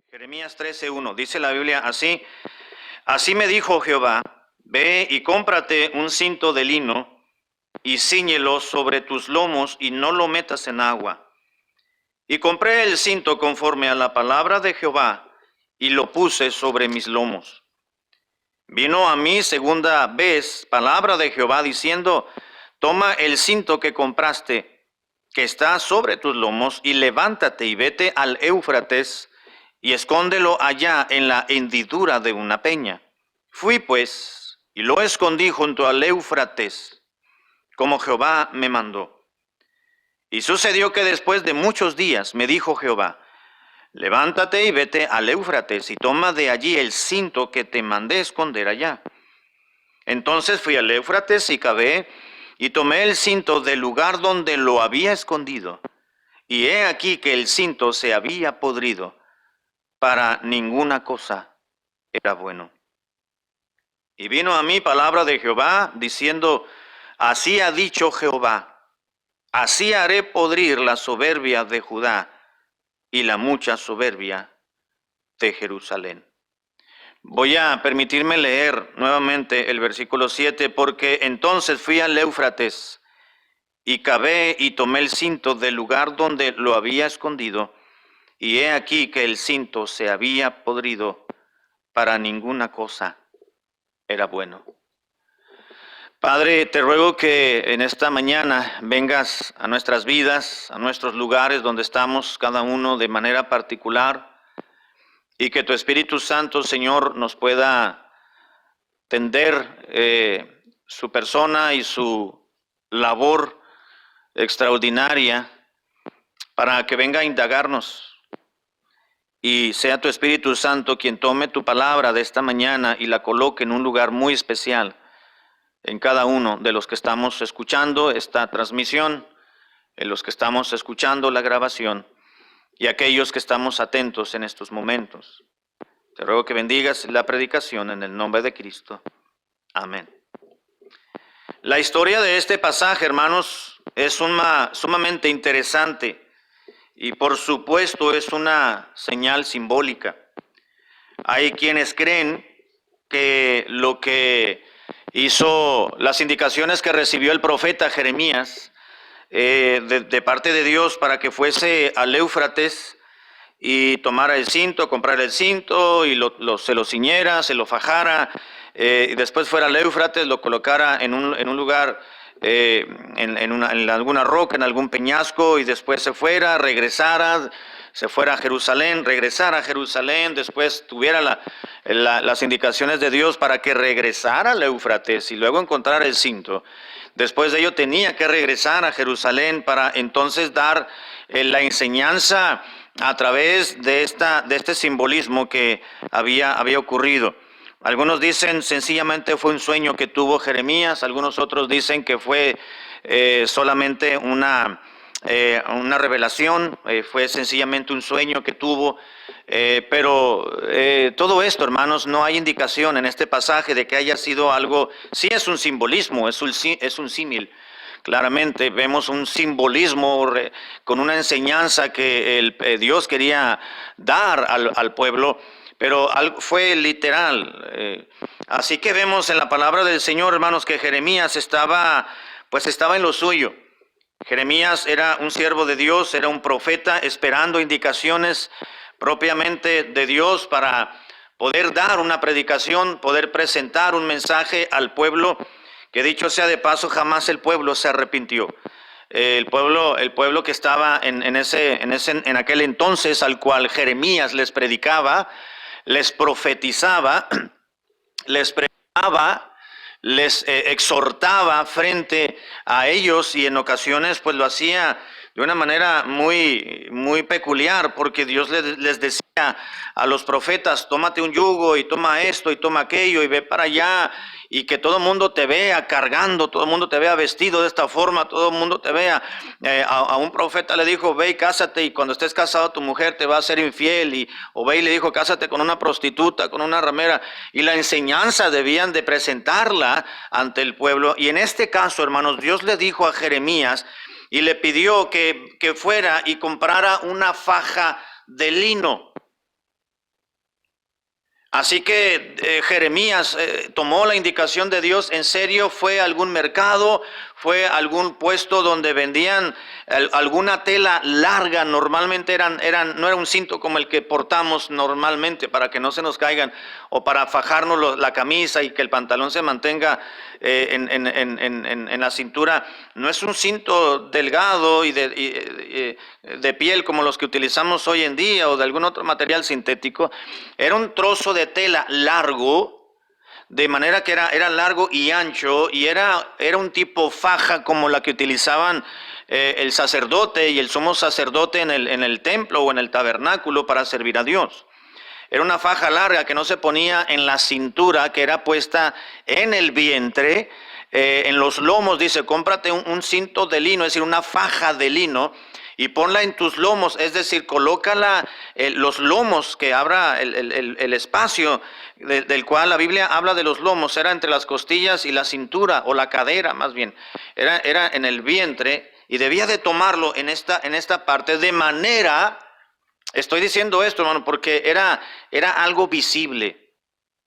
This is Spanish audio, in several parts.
Jeremías 13:1, dice la Biblia así me dijo Jehová, ve y cómprate un cinto de lino y cíñelo sobre tus lomos y no lo metas en agua. Y compré el cinto conforme a la palabra de Jehová y lo puse sobre mis lomos. Vino a mí segunda vez palabra de Jehová diciendo, toma el cinto que compraste, que está sobre tus lomos, y levántate y vete al Éufrates, y escóndelo allá en la hendidura de una peña. Fui pues, y lo escondí junto al Éufrates, como Jehová me mandó. Y sucedió que después de muchos días me dijo Jehová, levántate y vete al Éufrates, y toma de allí el cinto que te mandé esconder allá. Entonces fui al Éufrates y cavé, y tomé el cinto del lugar donde lo había escondido. Y he aquí que el cinto se había podrido, para ninguna cosa era bueno. Y vino a mí palabra de Jehová, diciendo, así ha dicho Jehová, así haré podrir la soberbia de Judá y la mucha soberbia de Jerusalén. Voy a permitirme leer nuevamente el versículo 7, porque entonces fui al Éufrates y cavé y tomé el cinto del lugar donde lo había escondido, y he aquí que el cinto se había podrido, para ninguna cosa era bueno. Padre, te ruego que en esta mañana vengas a nuestras vidas, a nuestros lugares donde estamos cada uno de manera particular, y que tu Espíritu Santo, Señor, nos pueda tender su persona y su labor extraordinaria para que venga a indagarnos. Y sea tu Espíritu Santo quien tome tu palabra de esta mañana y la coloque en un lugar muy especial en cada uno de los que estamos escuchando esta transmisión, en los que estamos escuchando la grabación y aquellos que estamos atentos en estos momentos. Te ruego que bendigas la predicación en el nombre de Cristo. Amén. La historia de este pasaje, hermanos, es sumamente interesante. Y por supuesto es una señal simbólica. Hay quienes creen que lo que hizo, las indicaciones que recibió el profeta Jeremías de parte de Dios para que fuese al Éufrates y tomara el cinto, comprara el cinto y se lo ciñera, se lo fajara, y después fuera al Éufrates, lo colocara en un lugar, en alguna roca, en algún peñasco, y después se fuera, regresara, se fuera a Jerusalén, regresara a Jerusalén, después tuviera las indicaciones de Dios para que regresara al Éufrates y luego encontrara el cinto. Después de ello tenía que regresar a Jerusalén para entonces dar la enseñanza a través de este simbolismo que había ocurrido. Algunos dicen sencillamente fue un sueño que tuvo Jeremías, algunos otros dicen que fue solamente una revelación, fue sencillamente un sueño que tuvo, pero todo esto, hermanos, no hay indicación en este pasaje de que haya sido algo. Sí es un simbolismo, es un símil. Claramente vemos un simbolismo con una enseñanza que Dios quería dar al pueblo, pero fue literal. Así que vemos en la palabra del Señor, hermanos, que Jeremías estaba en lo suyo. Jeremías era un siervo de Dios, era un profeta esperando indicaciones propiamente de Dios para poder dar una predicación, poder presentar un mensaje al pueblo, que dicho sea de paso, jamás el pueblo se arrepintió. El pueblo que estaba en aquel entonces, al cual Jeremías les predicaba, les profetizaba, les predicaba, les exhortaba frente a ellos, y en ocasiones pues lo hacía de una manera muy, muy peculiar, porque Dios les decía a los profetas, tómate un yugo y toma esto y toma aquello y ve para allá, y que todo el mundo te vea cargando, todo el mundo te vea vestido de esta forma, todo el mundo te vea. A un profeta le dijo, ve y cásate, y cuando estés casado tu mujer te va a ser infiel, o ve y le dijo, cásate con una prostituta, con una ramera, y la enseñanza debían de presentarla ante el pueblo. Y en este caso, hermanos, Dios le dijo a Jeremías y le pidió que fuera y comprara una faja de lino. Así que Jeremías tomó la indicación de Dios en serio, fue a algún mercado, fue a algún puesto donde vendían alguna tela larga, normalmente no era un cinto como el que portamos normalmente para que no se nos caigan o para fajarnos la camisa y que el pantalón se mantenga en la cintura. No es un cinto delgado y de piel como los que utilizamos hoy en día o de algún otro material sintético. Era un trozo de tela largo, de manera que era largo y ancho, y era un tipo faja como la que utilizaban el sacerdote y el sumo sacerdote en el templo o en el tabernáculo para servir a Dios. Era una faja larga que no se ponía en la cintura, que era puesta en el vientre, en los lomos. Dice, cómprate un cinto de lino, es decir, una faja de lino, y ponla en tus lomos, es decir, colócala los lomos, que abra el espacio del cual la Biblia habla de los lomos, era entre las costillas y la cintura, o la cadera más bien, era en el vientre, y debía de tomarlo en esta parte, de manera, estoy diciendo esto, hermano, porque era algo visible.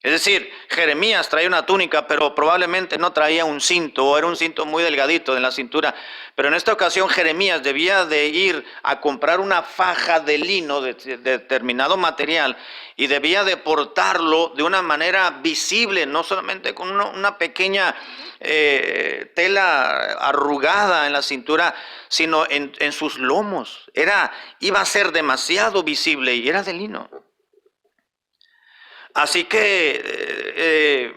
Es decir, Jeremías traía una túnica, pero probablemente no traía un cinto, o era un cinto muy delgadito en la cintura. Pero en esta ocasión Jeremías debía de ir a comprar una faja de lino de determinado material y debía de portarlo de una manera visible, no solamente con una pequeña tela arrugada en la cintura, sino en sus lomos. Iba a ser demasiado visible y era de lino. Así que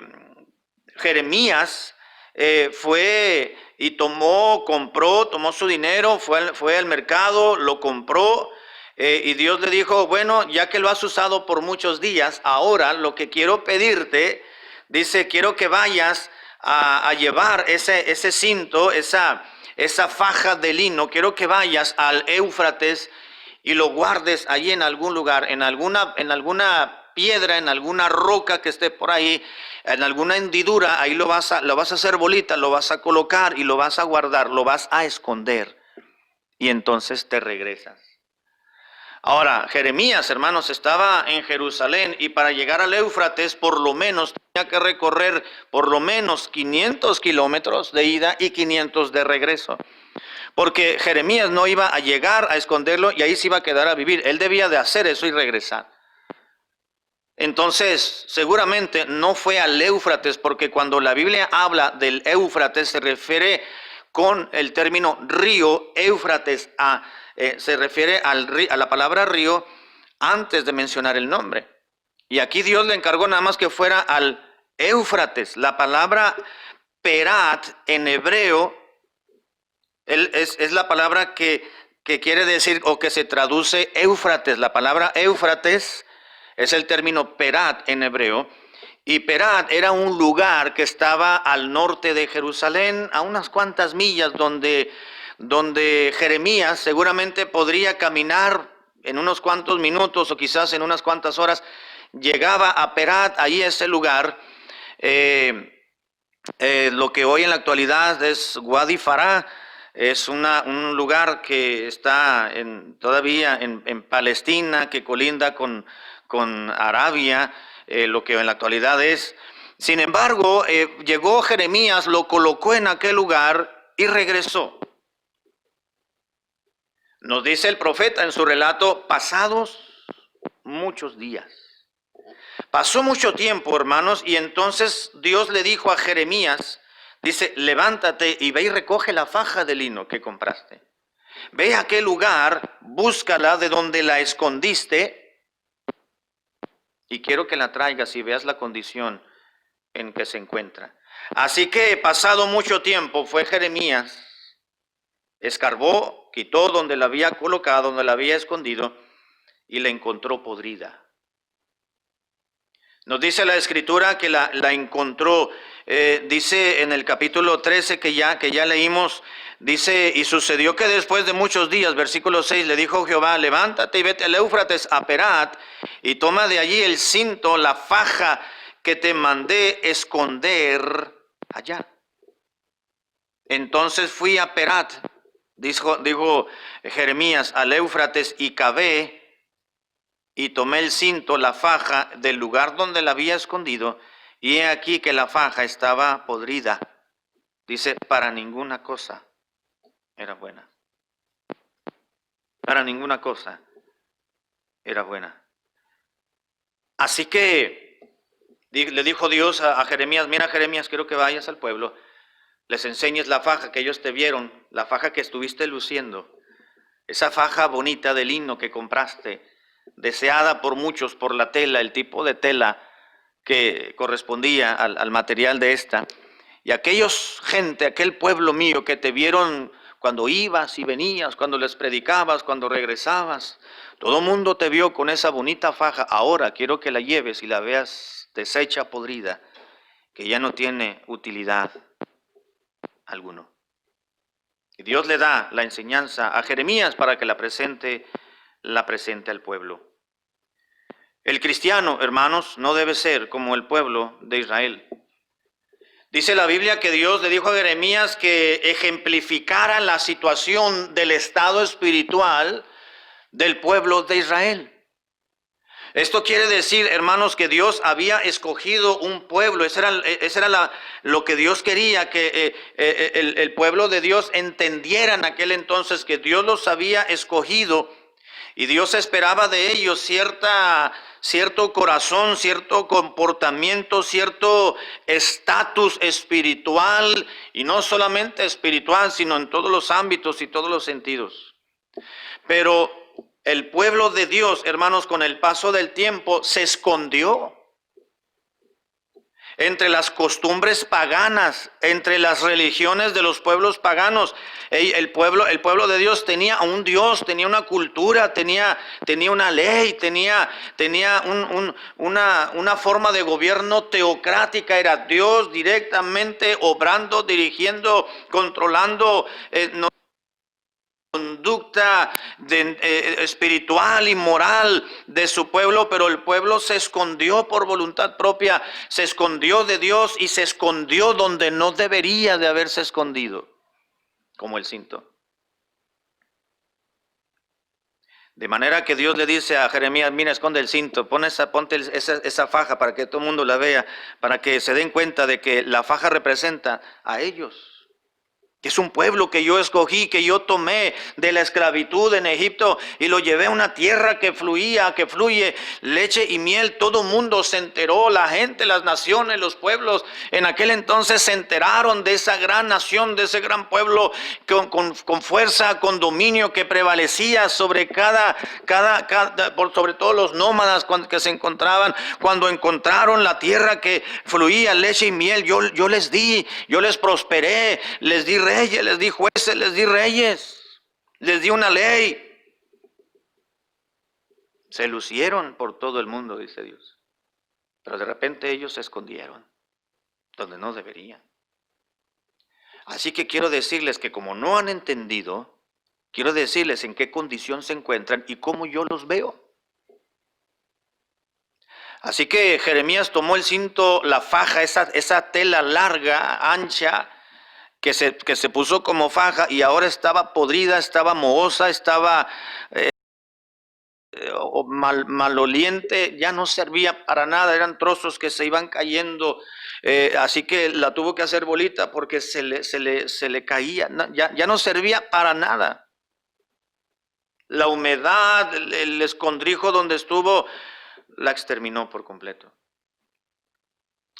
Jeremías fue y tomó su dinero, fue al mercado, lo compró, y Dios le dijo, bueno, ya que lo has usado por muchos días, ahora lo que quiero pedirte, dice, quiero que vayas a llevar ese cinto, esa faja de lino, quiero que vayas al Éufrates y lo guardes allí en algún lugar, en alguna piedra, en alguna roca que esté por ahí, en alguna hendidura. Ahí lo vas a hacer bolita, lo vas a colocar y lo vas a guardar, lo vas a esconder, y entonces te regresas. Ahora, Jeremías, hermanos, estaba en Jerusalén, y para llegar al Éufrates por lo menos tenía que recorrer por lo menos 500 kilómetros de ida y 500 de regreso. Porque Jeremías no iba a llegar a esconderlo y ahí se iba a quedar a vivir. Él debía de hacer eso y regresar. Entonces, seguramente no fue al Éufrates, porque cuando la Biblia habla del Éufrates se refiere con el término río. Éufrates se refiere a la palabra río antes de mencionar el nombre. Y aquí Dios le encargó nada más que fuera al Éufrates. La palabra perat en hebreo es la palabra que quiere decir, o que se traduce Éufrates. La palabra Éufrates es el término perat en hebreo, y Perat era un lugar que estaba al norte de Jerusalén, a unas cuantas millas, donde Jeremías seguramente podría caminar en unos cuantos minutos o quizás en unas cuantas horas. Llegaba a Perat, ahí ese lugar, lo que hoy en la actualidad es Wadi Farah. Es un lugar que está todavía en Palestina, que colinda con Arabia, lo que en la actualidad es. Sin embargo, llegó Jeremías, lo colocó en aquel lugar y regresó. Nos dice el profeta en su relato, pasados muchos días. Pasó mucho tiempo, hermanos, y entonces Dios le dijo a Jeremías, dice, levántate y ve y recoge la faja de lino que compraste. Ve a aquel lugar, búscala de donde la escondiste, y quiero que la traigas y veas la condición en que se encuentra. Así que pasado mucho tiempo fue Jeremías, escarbó, quitó donde la había colocado, donde la había escondido, y la encontró podrida. Nos dice la Escritura que la encontró, dice en el capítulo 13 que ya leímos, dice, y sucedió que después de muchos días, versículo 6, le dijo Jehová, levántate y vete al Éufrates, a Perat, y toma de allí el cinto, la faja que te mandé esconder allá. Entonces fui a Perat, dijo Jeremías, al Éufrates, y cavé y tomé el cinto, la faja, del lugar donde la había escondido, y he aquí que la faja estaba podrida. Dice, para ninguna cosa era buena. Para ninguna cosa era buena. Así que le dijo Dios a Jeremías, mira Jeremías, quiero que vayas al pueblo, les enseñes la faja que ellos te vieron, la faja que estuviste luciendo, esa faja bonita de lino que compraste, deseada por muchos por la tela, el tipo de tela que correspondía al material de esta. Y aquel pueblo mío que te vieron cuando ibas y venías, cuando les predicabas, cuando regresabas, todo mundo te vio con esa bonita faja. Ahora quiero que la lleves y la veas deshecha, podrida, que ya no tiene utilidad alguno. Y Dios le da la enseñanza a Jeremías para que la presente al pueblo. El cristiano, hermanos, no debe ser como el pueblo de Israel. Dice la Biblia que Dios le dijo a Jeremías que ejemplificara la situación del estado espiritual del pueblo de Israel. Esto quiere decir, hermanos, que Dios había escogido un pueblo. Ese era lo que Dios quería, que el pueblo de Dios entendiera en aquel entonces que Dios los había escogido y Dios esperaba de ellos cierto corazón, cierto comportamiento, cierto estatus espiritual, y no solamente espiritual, sino en todos los ámbitos y todos los sentidos. Pero el pueblo de Dios, hermanos, con el paso del tiempo se escondió entre las costumbres paganas, entre las religiones de los pueblos paganos. El pueblo de Dios tenía un Dios, tenía una cultura, tenía una ley, tenía una forma de gobierno teocrática. Era Dios directamente obrando, dirigiendo, controlando conducta espiritual y moral de su pueblo, pero el pueblo se escondió por voluntad propia, se escondió de Dios y se escondió donde no debería de haberse escondido, como el cinto. De manera que Dios le dice a Jeremías, mira, esconde el cinto, ponte esa faja para que todo el mundo la vea, para que se den cuenta de que la faja representa a ellos. Que es un pueblo que yo escogí, que yo tomé de la esclavitud en Egipto y lo llevé a una tierra que fluye leche y miel. Todo mundo se enteró, la gente, las naciones, los pueblos en aquel entonces se enteraron de esa gran nación, de ese gran pueblo con fuerza, con dominio que prevalecía sobre sobre todos los nómadas que se encontraban. Cuando encontraron la tierra que fluía leche y miel, yo les prosperé, les di reyes, les di jueces, les di reyes, les di una ley. Se lucieron por todo el mundo, dice Dios. Pero de repente ellos se escondieron donde no deberían. Así que quiero decirles que como no han entendido, quiero decirles en qué condición se encuentran y cómo yo los veo. Así que Jeremías tomó el cinto, la faja, esa tela larga, ancha, que se puso como faja y ahora estaba podrida, estaba mohosa, estaba maloliente, ya no servía para nada, eran trozos que se iban cayendo, así que la tuvo que hacer bolita porque se le caía, ya no servía para nada. La humedad, el escondrijo donde estuvo, la exterminó por completo.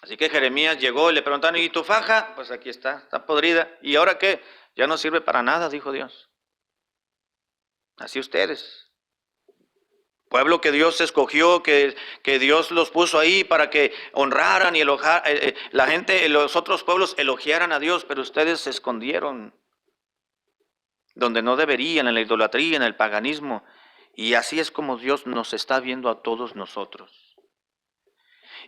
Así que Jeremías llegó y le preguntaron, ¿y tu faja? Pues aquí está podrida. ¿Y ahora qué? Ya no sirve para nada, dijo Dios. Así ustedes. Pueblo que Dios escogió, que Dios los puso ahí para que honraran y la gente, los otros pueblos elogiaran a Dios, pero ustedes se escondieron donde no deberían, en la idolatría, en el paganismo. Y así es como Dios nos está viendo a todos nosotros.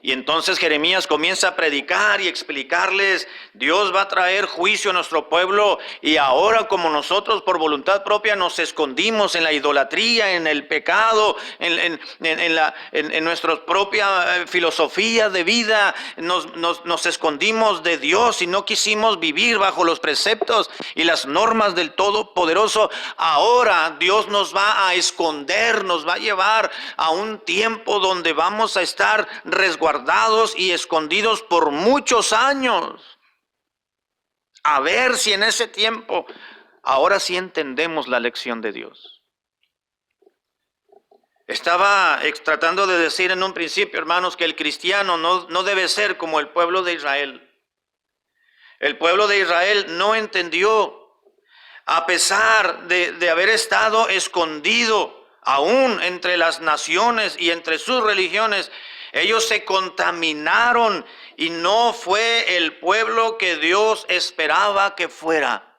Y entonces Jeremías comienza a predicar y explicarles, Dios va a traer juicio a nuestro pueblo, y ahora como nosotros por voluntad propia nos escondimos en la idolatría, en el pecado, en nuestra propia filosofía de vida, nos escondimos de Dios y no quisimos vivir bajo los preceptos y las normas del Todopoderoso. Ahora Dios nos va a esconder, nos va a llevar a un tiempo donde vamos a estar resguardados y escondidos por muchos años. A ver si en ese tiempo, ahora sí entendemos la lección de Dios. Estaba tratando de decir en un principio, hermanos, que el cristiano no debe ser como el pueblo de Israel. El pueblo de Israel no entendió, a pesar de haber estado escondido aún entre las naciones y entre sus religiones, ellos se contaminaron y no fue el pueblo que Dios esperaba que fuera.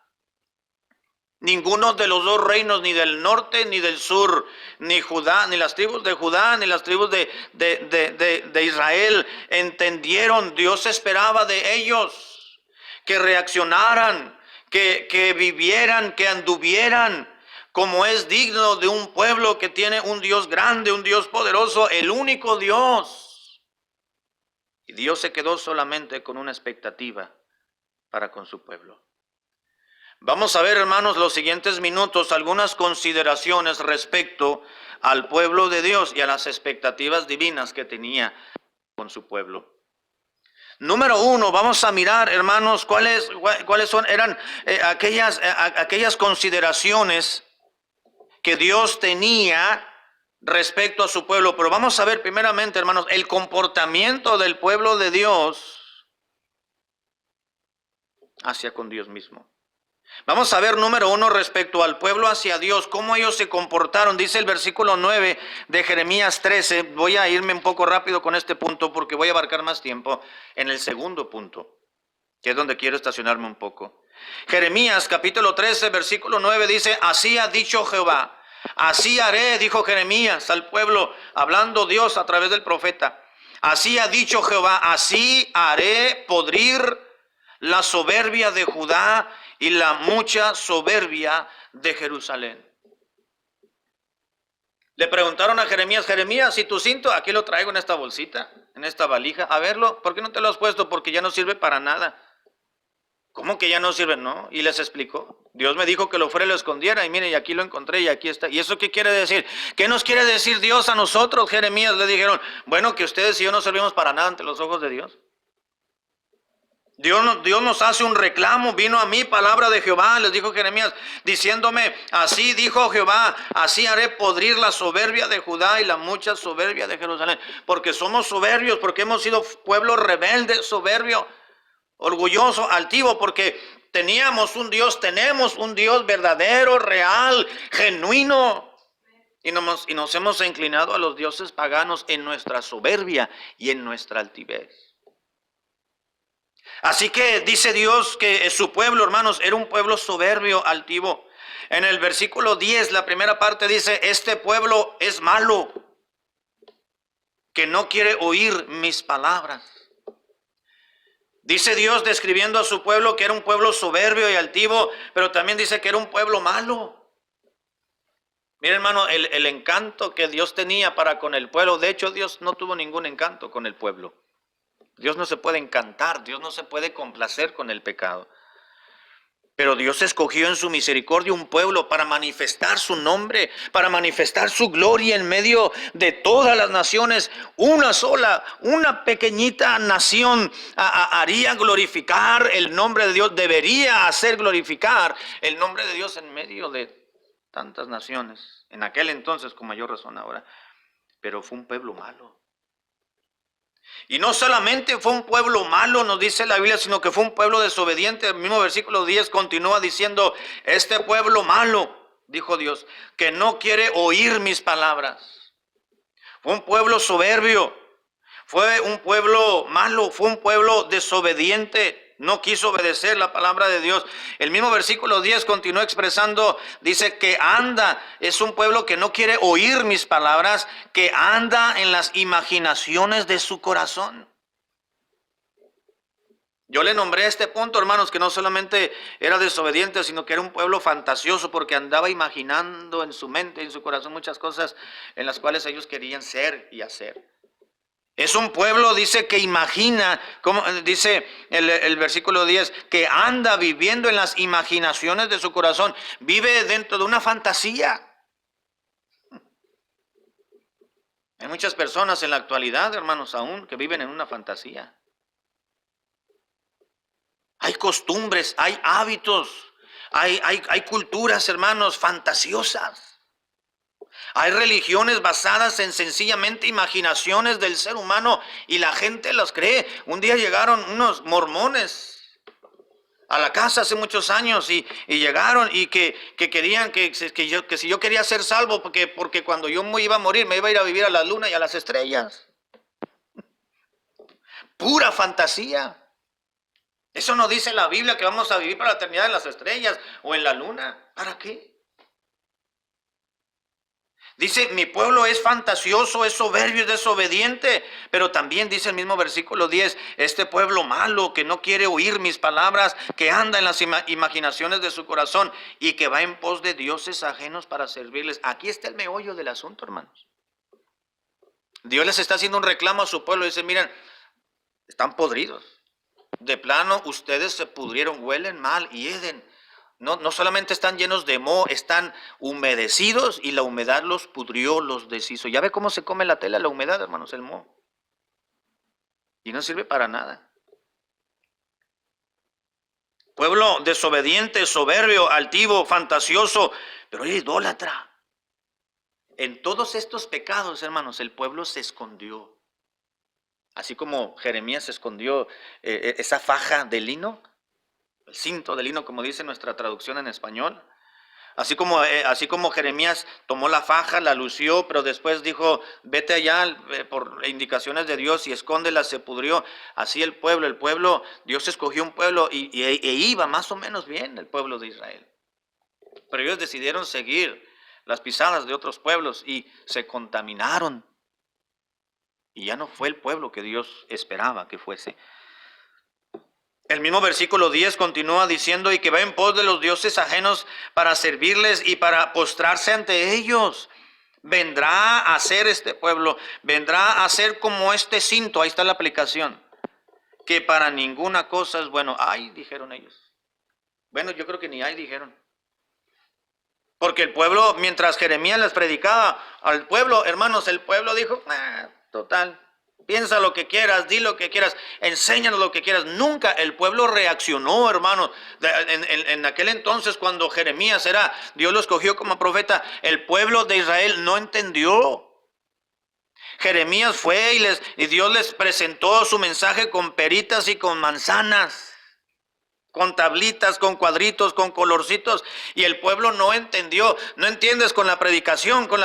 Ninguno de los dos reinos, ni del norte ni del sur, ni Judá, ni las tribus de Judá, ni las tribus de Israel entendieron. Dios esperaba de ellos que reaccionaran, que vivieran, que anduvieran como es digno de un pueblo que tiene un Dios grande, un Dios poderoso, el único Dios. Y Dios se quedó solamente con una expectativa para con su pueblo. Vamos a ver, hermanos, los siguientes minutos algunas consideraciones respecto al pueblo de Dios y a las expectativas divinas que tenía con su pueblo. Número uno, vamos a mirar, hermanos, cuáles eran aquellas consideraciones que Dios tenía respecto a su pueblo. Pero vamos a ver primeramente, hermanos, el comportamiento del pueblo de Dios hacia con Dios mismo. Vamos a ver, número uno, respecto al pueblo hacia Dios, cómo ellos se comportaron. Dice el versículo 9 de Jeremías 13. Voy a irme un poco rápido con este punto porque voy a abarcar más tiempo en el segundo punto, que es donde quiero estacionarme un poco. Jeremías capítulo 13, versículo 9 dice, así ha dicho Jehová. Así haré, dijo Jeremías al pueblo, hablando Dios a través del profeta. Así ha dicho Jehová, así haré podrir la soberbia de Judá y la mucha soberbia de Jerusalén. Le preguntaron a Jeremías, Jeremías, ¿y tu cinto? Aquí lo traigo en esta bolsita, en esta valija. A verlo, ¿por qué no te lo has puesto? Porque ya no sirve para nada. ¿Cómo que ya no sirve? No, y les explicó. Dios me dijo que lo fuera y lo escondiera, y mire, y aquí lo encontré, y aquí está. ¿Y eso qué quiere decir? ¿Qué nos quiere decir Dios a nosotros, Jeremías? Le dijeron, bueno, que ustedes y yo no servimos para nada ante los ojos de Dios. Dios nos hace un reclamo. Vino a mí palabra de Jehová, les dijo Jeremías, diciéndome, así dijo Jehová, así haré podrir la soberbia de Judá y la mucha soberbia de Jerusalén. Porque somos soberbios, porque hemos sido pueblo rebelde, soberbio, orgulloso, altivo, porque tenemos un Dios verdadero, real, genuino, y nos hemos inclinado a los dioses paganos en nuestra soberbia y en nuestra altivez. Así que dice Dios que su pueblo, hermanos, era un pueblo soberbio, altivo. En el versículo 10, la primera parte dice, este pueblo es malo, que no quiere oír mis palabras. Dice Dios describiendo a su pueblo que era un pueblo soberbio y altivo, pero también dice que era un pueblo malo. Miren, hermano, el encanto que Dios tenía para con el pueblo. De hecho, Dios no tuvo ningún encanto con el pueblo. Dios no se puede encantar, Dios no se puede complacer con el pecado. Pero Dios escogió en su misericordia un pueblo para manifestar su nombre, para manifestar su gloria en medio de todas las naciones. Una sola, una pequeñita nación haría glorificar el nombre de Dios, debería hacer glorificar el nombre de Dios en medio de tantas naciones. En aquel entonces, con mayor razón ahora. Pero fue un pueblo malo. Y no solamente fue un pueblo malo, nos dice la Biblia, sino que fue un pueblo desobediente. El mismo versículo 10 continúa diciendo, este pueblo malo, dijo Dios, que no quiere oír mis palabras. Fue un pueblo soberbio, fue un pueblo malo, fue un pueblo desobediente. no quiso obedecer la palabra de Dios. El mismo versículo 10 continúa expresando, dice que anda, es un pueblo que no quiere oír mis palabras, que anda en las imaginaciones de su corazón. Yo le nombré a este punto, hermanos, que no solamente era desobediente, sino que era un pueblo fantasioso, porque andaba imaginando en su mente, en su corazón, muchas cosas en las cuales ellos querían ser y hacer. Es un pueblo, dice, que imagina, como dice el versículo 10, que anda viviendo en las imaginaciones de su corazón, vive dentro de una fantasía. Hay muchas personas en la actualidad, hermanos, aún, que viven en una fantasía. Hay costumbres, hay hábitos, hay culturas, hermanos, fantasiosas. Hay religiones basadas en sencillamente imaginaciones del ser humano y la gente las cree. Un día llegaron unos mormones a la casa hace muchos años y llegaron y que querían que si yo quería ser salvo porque cuando yo me iba a morir me iba a ir a vivir a la luna y a las estrellas. Pura fantasía. Eso no dice la Biblia que vamos a vivir para la eternidad en las estrellas o en la luna. ¿Para qué? Dice, mi pueblo es fantasioso, es soberbio, es desobediente. Pero también dice el mismo versículo 10, este pueblo malo que no quiere oír mis palabras, que anda en las imaginaciones de su corazón y que va en pos de dioses ajenos para servirles. Aquí está el meollo del asunto, hermanos. Dios les está haciendo un reclamo a su pueblo. Dice, miren, están podridos. De plano, ustedes se pudrieron, huelen mal y heden. No solamente están llenos de moho, están humedecidos y la humedad los pudrió, los deshizo. ¿Ya ve cómo se come la tela, la humedad, hermanos, el moho? Y no sirve para nada. Pueblo desobediente, soberbio, altivo, fantasioso, pero idólatra. En todos estos pecados, hermanos, el pueblo se escondió. Así como Jeremías escondió esa faja de lino, el cinto de lino, como dice nuestra traducción en español. Así como Jeremías tomó la faja, la lució, pero después dijo, vete allá por indicaciones de Dios y escóndela, se pudrió. Así el pueblo, Dios escogió un pueblo e iba más o menos bien el pueblo de Israel. Pero ellos decidieron seguir las pisadas de otros pueblos y se contaminaron. Y ya no fue el pueblo que Dios esperaba que fuese. El mismo versículo 10 continúa diciendo, y que va en pos de los dioses ajenos para servirles y para postrarse ante ellos. Vendrá a ser este pueblo, vendrá a ser como este cinto, ahí está la aplicación, que para ninguna cosa es bueno. Ay, dijeron ellos. Bueno, yo creo que ni ay, dijeron. Porque el pueblo, mientras Jeremías les predicaba al pueblo, hermanos, el pueblo dijo, total, piensa lo que quieras, di lo que quieras, enséñanos lo que quieras. Nunca el pueblo reaccionó, hermanos. En aquel entonces, cuando Jeremías Dios lo escogió como profeta, el pueblo de Israel no entendió. Jeremías fue y Dios les presentó su mensaje con peritas y con manzanas, con tablitas, con cuadritos, con colorcitos, y el pueblo no entendió. No entiendes con la predicación, con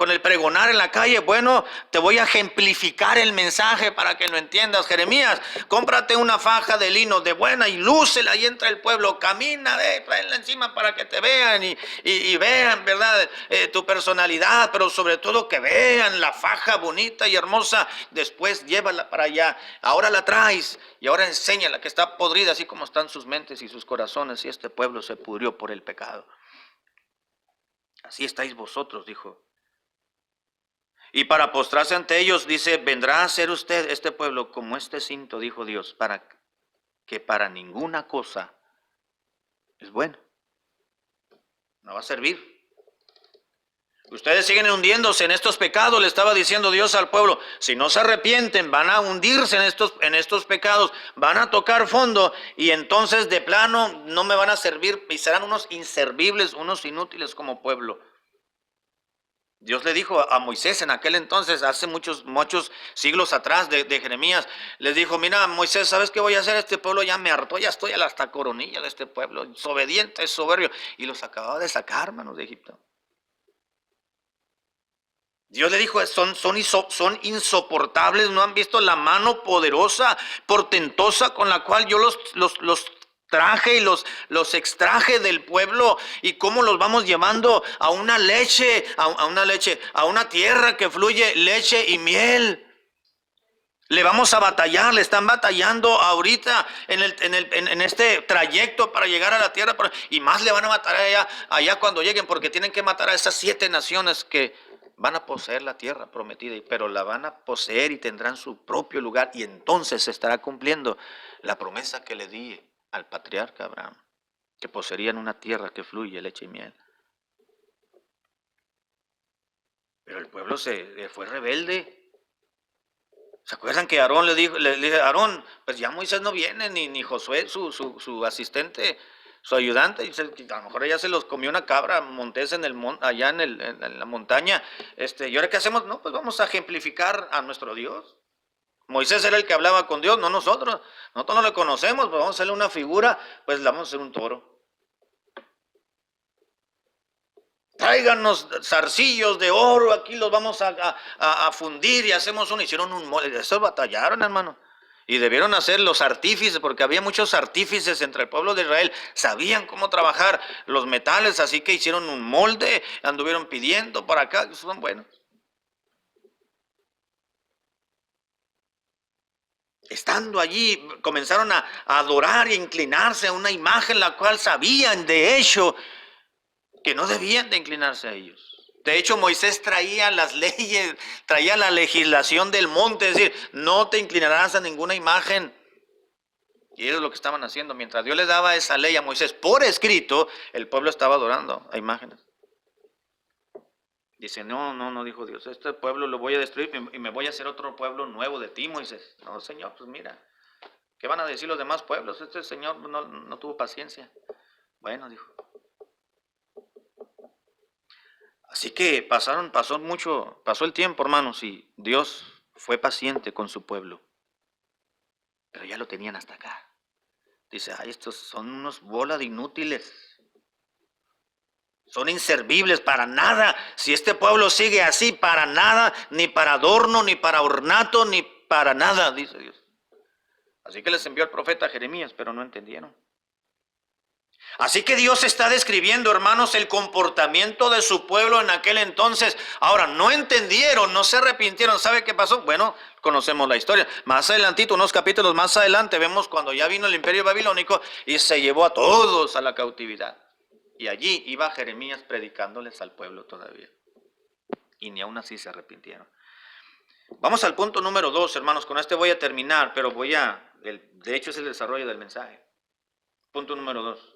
el pregonar en la calle. Bueno, te voy a ejemplificar el mensaje para que lo entiendas. Jeremías, cómprate una faja de lino de buena y lúcela y entra el pueblo, camina, tráela encima para que te vean y vean, ¿verdad? Tu personalidad, pero sobre todo que vean la faja bonita y hermosa. Después llévala para allá. Ahora la traes y ahora enséñala que está podrida, así como están sus mentes y sus corazones, y este pueblo se pudrió por el pecado. Así estáis vosotros, dijo. Y para postrarse ante ellos, dice, vendrá a ser usted, este pueblo, como este cinto, dijo Dios, para que para ninguna cosa es bueno. No va a servir. Ustedes siguen hundiéndose en estos pecados, le estaba diciendo Dios al pueblo. Si no se arrepienten, van a hundirse en estos pecados, van a tocar fondo y entonces de plano no me van a servir y serán unos inservibles, unos inútiles como pueblo. Dios le dijo a Moisés en aquel entonces, hace muchos siglos atrás de Jeremías, les dijo, mira Moisés, ¿sabes qué voy a hacer? Este pueblo ya me hartó, ya estoy hasta coronilla de este pueblo, desobediente, soberbio, y los acababa de sacar, hermanos, de Egipto. Dios le dijo, son insoportables, no han visto la mano poderosa, portentosa con la cual yo los traje y los extraje del pueblo, y cómo los vamos llevando a una leche, a una tierra que fluye leche y miel. Le vamos a batallar, le están batallando ahorita en este trayecto para llegar a la tierra, y más le van a matar allá cuando lleguen, porque tienen que matar a esas 7 naciones que van a poseer la tierra prometida, pero la van a poseer y tendrán su propio lugar, y entonces se estará cumpliendo la promesa que le di al patriarca Abraham, que poseerían una tierra que fluye leche y miel. Pero el pueblo se fue rebelde. ¿Se acuerdan que Aarón le dije, Aarón, pues ya Moisés no viene, ni Josué, su asistente, su ayudante? Y a lo mejor ella se los comió una cabra, montés allá en la montaña. ¿Y ahora qué hacemos? No, pues vamos a ejemplificar a nuestro Dios. Moisés era el que hablaba con Dios, no nosotros. Nosotros no le conocemos, pues vamos a hacerle una figura, pues le vamos a hacer un toro. Tráiganos zarcillos de oro, aquí los vamos a fundir y hacemos uno. Hicieron un molde, esos batallaron, hermano. Y debieron hacer los artífices, porque había muchos artífices entre el pueblo de Israel. Sabían cómo trabajar los metales, así que hicieron un molde, anduvieron pidiendo para acá, son buenos. Estando allí, comenzaron a adorar e inclinarse a una imagen la cual sabían de hecho que no debían de inclinarse a ellos. De hecho, Moisés traía las leyes, traía la legislación del monte, es decir, no te inclinarás a ninguna imagen. Y eso es lo que estaban haciendo. Mientras Dios le daba esa ley a Moisés por escrito, el pueblo estaba adorando a imágenes. Dice, no, dijo Dios, este pueblo lo voy a destruir y me voy a hacer otro pueblo nuevo de ti, Moisés. No, Señor, pues mira, ¿qué van a decir los demás pueblos? Este Señor no tuvo paciencia. Bueno, dijo. Así que pasó el tiempo, hermanos, y Dios fue paciente con su pueblo. Pero ya lo tenían hasta acá. Dice, estos son unos bola de inútiles. Son inservibles para nada. Si este pueblo sigue así, para nada, ni para adorno, ni para ornato, ni para nada, dice Dios. Así que les envió el profeta Jeremías, pero no entendieron. Así que Dios está describiendo, hermanos, el comportamiento de su pueblo en aquel entonces. Ahora, no entendieron, no se arrepintieron. ¿Sabe qué pasó? Bueno, conocemos la historia. Más adelantito, unos capítulos más adelante, vemos cuando ya vino el imperio babilónico y se llevó a todos a la cautividad. Y allí iba Jeremías predicándoles al pueblo todavía. Y ni aún así se arrepintieron. Vamos al punto número 2, hermanos. Con este voy a terminar, pero de hecho es el desarrollo del mensaje. Punto número 2.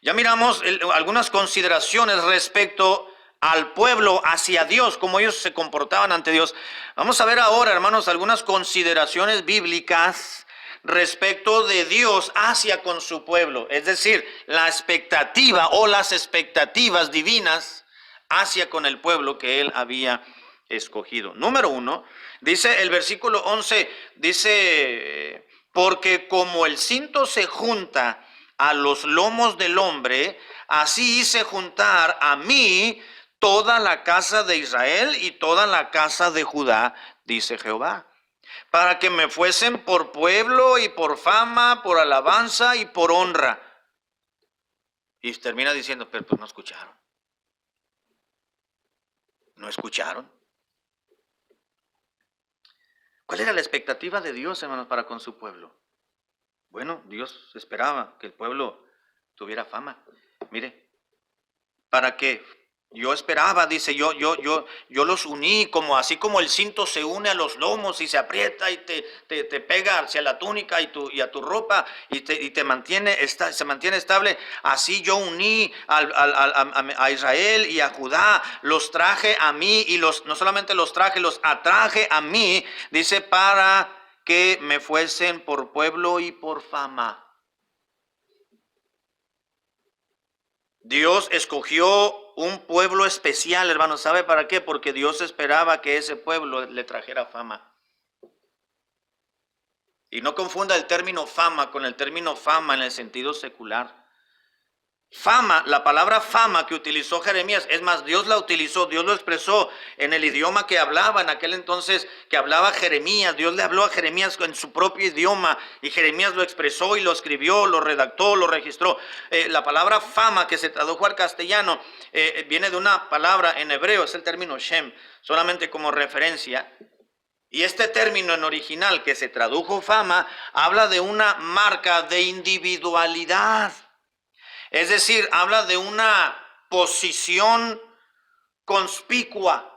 Ya miramos algunas consideraciones respecto al pueblo hacia Dios, cómo ellos se comportaban ante Dios. Vamos a ver ahora, hermanos, algunas consideraciones bíblicas respecto de Dios hacia con su pueblo. Es decir, la expectativa o las expectativas divinas hacia con el pueblo que él había escogido. Número 1, dice el versículo 11, dice, porque como el cinto se junta a los lomos del hombre, así hice juntar a mí toda la casa de Israel y toda la casa de Judá, dice Jehová, para que me fuesen por pueblo y por fama, por alabanza y por honra. Y termina diciendo, pero pues no escucharon. ¿No escucharon? ¿Cuál era la expectativa de Dios, hermanos, para con su pueblo? Bueno, Dios esperaba que el pueblo tuviera fama. Mire, para que yo esperaba, dice, yo los uní, así como el cinto se une a los lomos y se aprieta y te pega hacia la túnica y a tu ropa y se mantiene estable. Así yo uní a Israel y a Judá, los traje a mí y no solamente los traje, los atraje a mí, dice, para que me fuesen por pueblo y por fama. Dios escogió un pueblo especial, hermanos. ¿Sabe para qué? Porque Dios esperaba que ese pueblo le trajera fama. Y no confunda el término fama con el término fama en el sentido secular. Fama, la palabra fama que utilizó Jeremías, es más, Dios la utilizó, Dios lo expresó en el idioma que hablaba en aquel entonces, que hablaba Jeremías. Dios le habló a Jeremías en su propio idioma y Jeremías lo expresó y lo escribió, lo redactó, lo registró. La palabra fama que se tradujo al castellano viene de una palabra en hebreo, es el término Shem, solamente como referencia. Y este término en original que se tradujo fama habla de una marca de individualidad. Es decir, habla de una posición conspicua.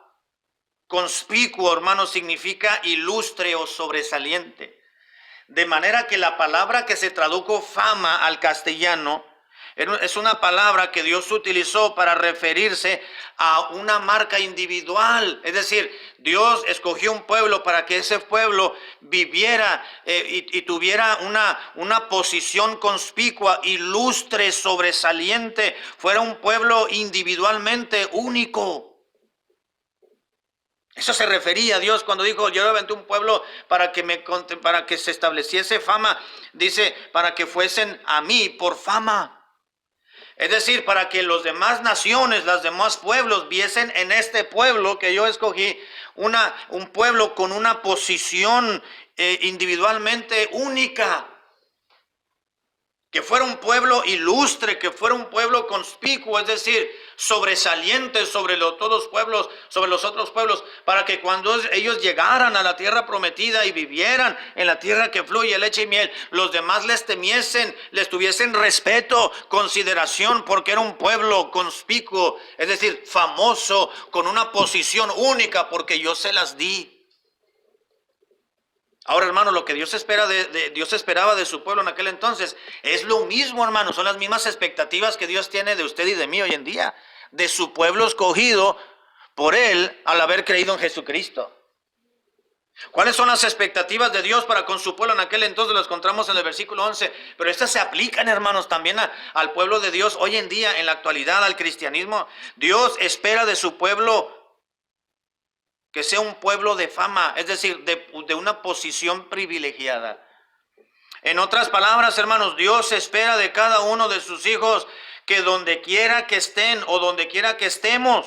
Conspicuo, hermano, significa ilustre o sobresaliente. De manera que la palabra que se tradujo fama al castellano es una palabra que Dios utilizó para referirse a una marca individual. Es decir, Dios escogió un pueblo para que ese pueblo viviera y tuviera una posición conspicua, ilustre, sobresaliente. Fuera un pueblo individualmente único. Eso se refería a Dios cuando dijo: yo levanté un pueblo para que se estableciese fama. Dice, para que fuesen a mí por fama. Es decir, para que los demás naciones, los demás pueblos viesen en este pueblo que yo escogí un pueblo con una posición individualmente única. Que fuera un pueblo ilustre, que fuera un pueblo conspicuo, es decir, sobresaliente sobre los otros pueblos, para que cuando ellos llegaran a la tierra prometida y vivieran en la tierra que fluye leche y miel, los demás les temiesen, les tuviesen respeto, consideración, porque era un pueblo conspicuo, es decir, famoso, con una posición única, porque yo se las di. Ahora, hermano, lo que Dios esperaba de su pueblo en aquel entonces es lo mismo, hermano. Son las mismas expectativas que Dios tiene de usted y de mí hoy en día, de su pueblo escogido por Él al haber creído en Jesucristo. ¿Cuáles son las expectativas de Dios para con su pueblo en aquel entonces? Las encontramos en el versículo 11. Pero estas se aplican, hermanos, también al pueblo de Dios hoy en día, en la actualidad, al cristianismo. Dios espera de su pueblo que sea un pueblo de fama, es decir, de una posición privilegiada. En otras palabras, hermanos, Dios espera de cada uno de sus hijos que donde quiera que estén o donde quiera que estemos,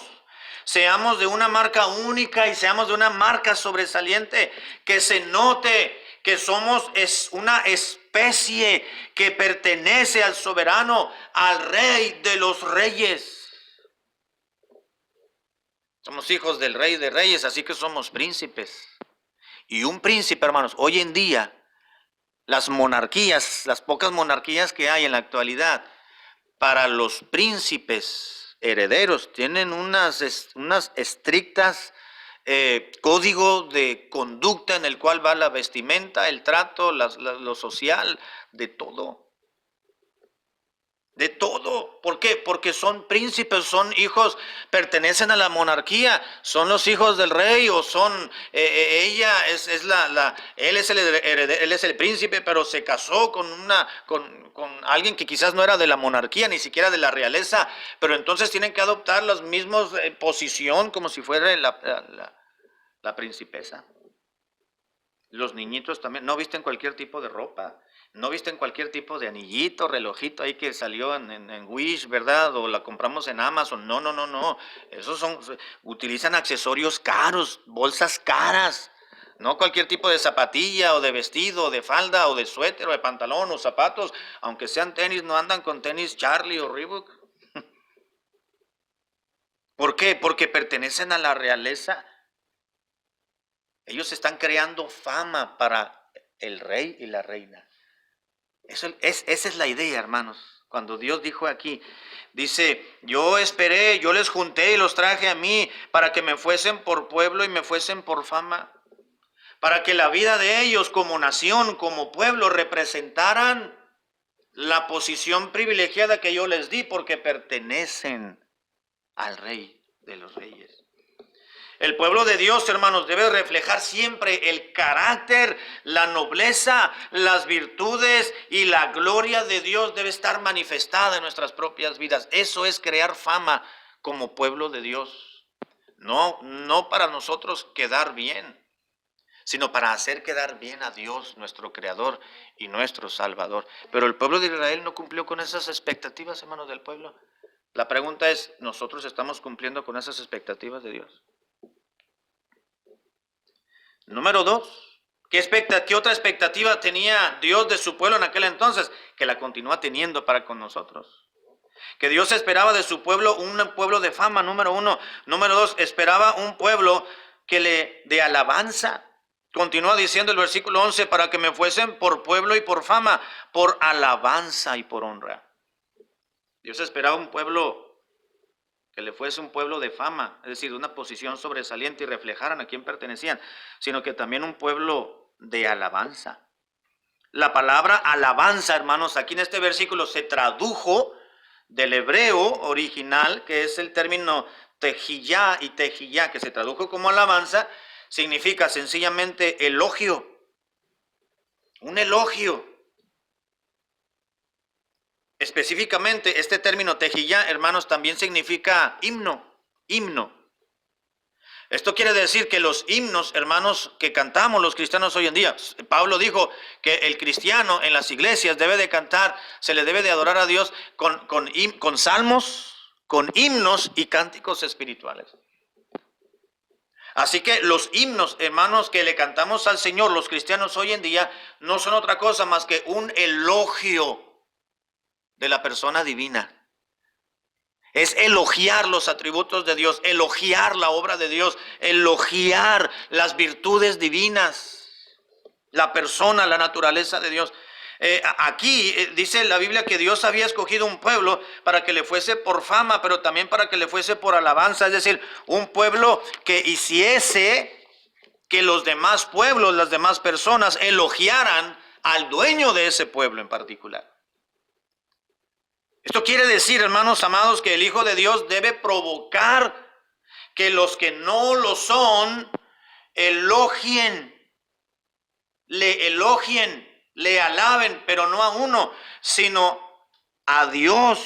seamos de una marca única y seamos de una marca sobresaliente, que se note que somos una especie que pertenece al soberano, al Rey de los Reyes. Somos hijos del Rey de Reyes, así que somos príncipes. Y un príncipe, hermanos, hoy en día, las monarquías, las pocas monarquías que hay en la actualidad, para los príncipes herederos, tienen unas estrictas código de conducta en el cual va la vestimenta, el trato, lo social, de todo. De todo. ¿Por qué? Porque son príncipes, son hijos, pertenecen a la monarquía, son los hijos del rey, o son, ella él es el príncipe, pero se casó con alguien que quizás no era de la monarquía, ni siquiera de la realeza, pero entonces tienen que adoptar las mismas posición como si fuera la princesa. Los niñitos también no visten cualquier tipo de ropa, no visten cualquier tipo de anillito, relojito ahí que salió en Wish, ¿verdad? O la compramos en Amazon. No. Utilizan accesorios caros, bolsas caras. No cualquier tipo de zapatilla o de vestido, o de falda o de suéter o de pantalón o zapatos. Aunque sean tenis, no andan con tenis Charlie o Reebok. ¿Por qué? Porque pertenecen a la realeza. Ellos están creando fama para el rey y la reina. Esa es la idea, hermanos. Cuando Dios dijo aquí, dice, yo esperé, yo les junté y los traje a mí para que me fuesen por pueblo y me fuesen por fama. Para que la vida de ellos como nación, como pueblo, representaran la posición privilegiada que yo les di, porque pertenecen al Rey de los Reyes. El pueblo de Dios, hermanos, debe reflejar siempre el carácter, la nobleza, las virtudes y la gloria de Dios debe estar manifestada en nuestras propias vidas. Eso es crear fama como pueblo de Dios. No para nosotros quedar bien, sino para hacer quedar bien a Dios, nuestro Creador y nuestro Salvador. Pero el pueblo de Israel no cumplió con esas expectativas, hermanos del pueblo. La pregunta es, ¿nosotros estamos cumpliendo con esas expectativas de Dios? Número 2, ¿qué otra expectativa tenía Dios de su pueblo en aquel entonces? Que la continúa teniendo para con nosotros. Que Dios esperaba de su pueblo un pueblo de fama, número 1. Número 2, esperaba un pueblo de alabanza. Continúa diciendo el versículo 11, para que me fuesen por pueblo y por fama, por alabanza y por honra. Dios esperaba un pueblo que le fuese un pueblo de fama, es decir, de una posición sobresaliente y reflejaran a quién pertenecían, sino que también un pueblo de alabanza. La palabra alabanza, hermanos, aquí en este versículo se tradujo del hebreo original, que es el término tejillá y tejillá, que se tradujo como alabanza, significa sencillamente elogio, un elogio. Específicamente, este término tejillá, hermanos, también significa himno. Esto quiere decir que los himnos, hermanos, que cantamos los cristianos hoy en día, Pablo dijo que el cristiano en las iglesias debe de cantar, se le debe de adorar a Dios con salmos, con himnos y cánticos espirituales. Así que los himnos, hermanos, que le cantamos al Señor, los cristianos hoy en día, no son otra cosa más que un elogio de la persona divina. Es elogiar los atributos de Dios, elogiar la obra de Dios, elogiar las virtudes divinas, la persona, la naturaleza de Dios. Aquí dice la Biblia que Dios había escogido un pueblo para que le fuese por fama, pero también para que le fuese por alabanza, es decir, un pueblo que hiciese que los demás pueblos, las demás personas elogiaran al dueño de ese pueblo en particular. Esto quiere decir, hermanos amados, que el Hijo de Dios debe provocar que los que no lo son elogien, le alaben, pero no a uno, sino a Dios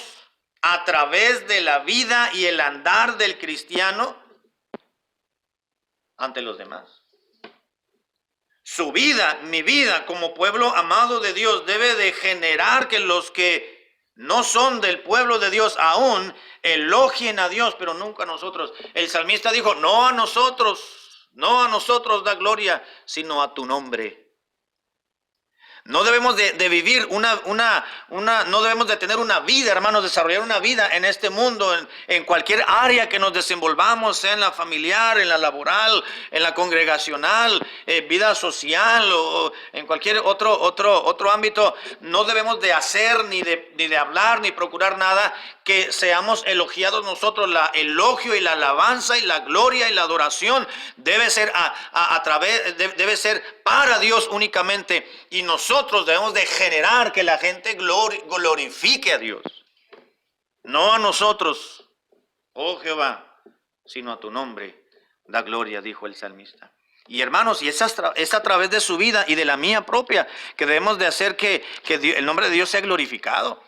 a través de la vida y el andar del cristiano ante los demás. Su vida, mi vida como pueblo amado de Dios debe de generar que los que no son del pueblo de Dios aún elogien a Dios, pero nunca a nosotros. El salmista dijo, no a nosotros da gloria, sino a tu nombre. No debemos de vivir no debemos de tener una vida, hermanos, desarrollar una vida en este mundo, en cualquier área que nos desenvolvamos, sea en la familiar, en la laboral, en la congregacional, vida social o en cualquier otro ámbito. No debemos de hacer, ni de hablar, ni procurar nada que seamos elogiados nosotros. La elogio y la alabanza y la gloria y la adoración debe ser debe ser para Dios únicamente, y nosotros debemos de generar que la gente glorifique a Dios, no a nosotros, oh Jehová, sino a tu nombre da gloria, dijo el salmista. Y hermanos, y es a través de su vida y de la mía propia que debemos de hacer que el nombre de Dios sea glorificado.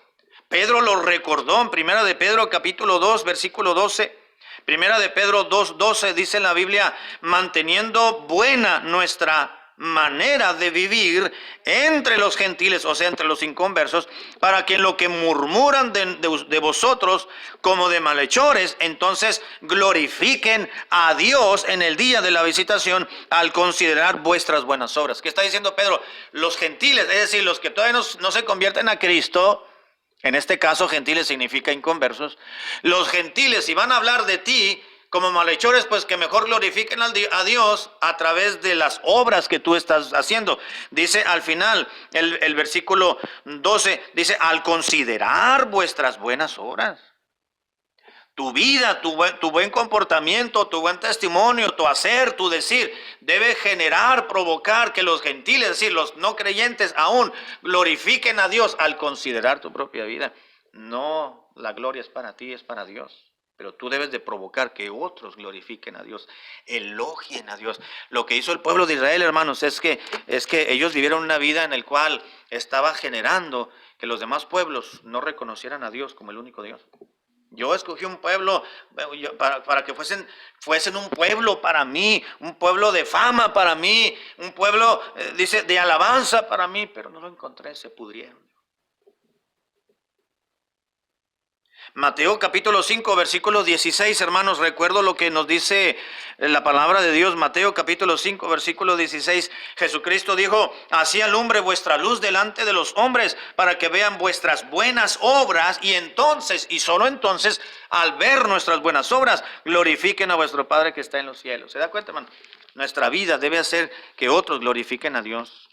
Pedro lo recordó en Primera de Pedro capítulo 2, versículo 12. Primera de Pedro 2:12 dice en la Biblia, manteniendo buena nuestra manera de vivir entre los gentiles, o sea, entre los inconversos, para que lo que murmuran de vosotros como de malhechores, entonces glorifiquen a Dios en el día de la visitación al considerar vuestras buenas obras. ¿Qué está diciendo Pedro? Los gentiles, es decir, los que todavía no se convierten a Cristo, en este caso gentiles significa inconversos, los gentiles, si van a hablar de ti como malhechores, pues que mejor glorifiquen a Dios a través de las obras que tú estás haciendo. Dice al final, el versículo 12, dice, al considerar vuestras buenas obras. Tu vida, tu buen comportamiento, tu buen testimonio, tu hacer, tu decir, debe provocar que los gentiles, es decir, los no creyentes aún, glorifiquen a Dios al considerar tu propia vida. No, la gloria es para ti, es para Dios. Pero tú debes de provocar que otros glorifiquen a Dios, elogien a Dios. Lo que hizo el pueblo de Israel, hermanos, es que ellos vivieron una vida en la cual estaba generando que los demás pueblos no reconocieran a Dios como el único Dios. Yo escogí un pueblo para que fuesen un pueblo para mí, un pueblo de fama para mí, un pueblo, dice, de alabanza para mí, pero no lo encontré, se pudrieron. Mateo capítulo 5, versículo 16, hermanos, recuerdo lo que nos dice la palabra de Dios. Mateo capítulo 5, versículo 16, Jesucristo dijo, así alumbre vuestra luz delante de los hombres, para que vean vuestras buenas obras, y entonces, y solo entonces, al ver nuestras buenas obras, glorifiquen a vuestro Padre que está en los cielos. ¿Se da cuenta, hermano? Nuestra vida debe hacer que otros glorifiquen a Dios.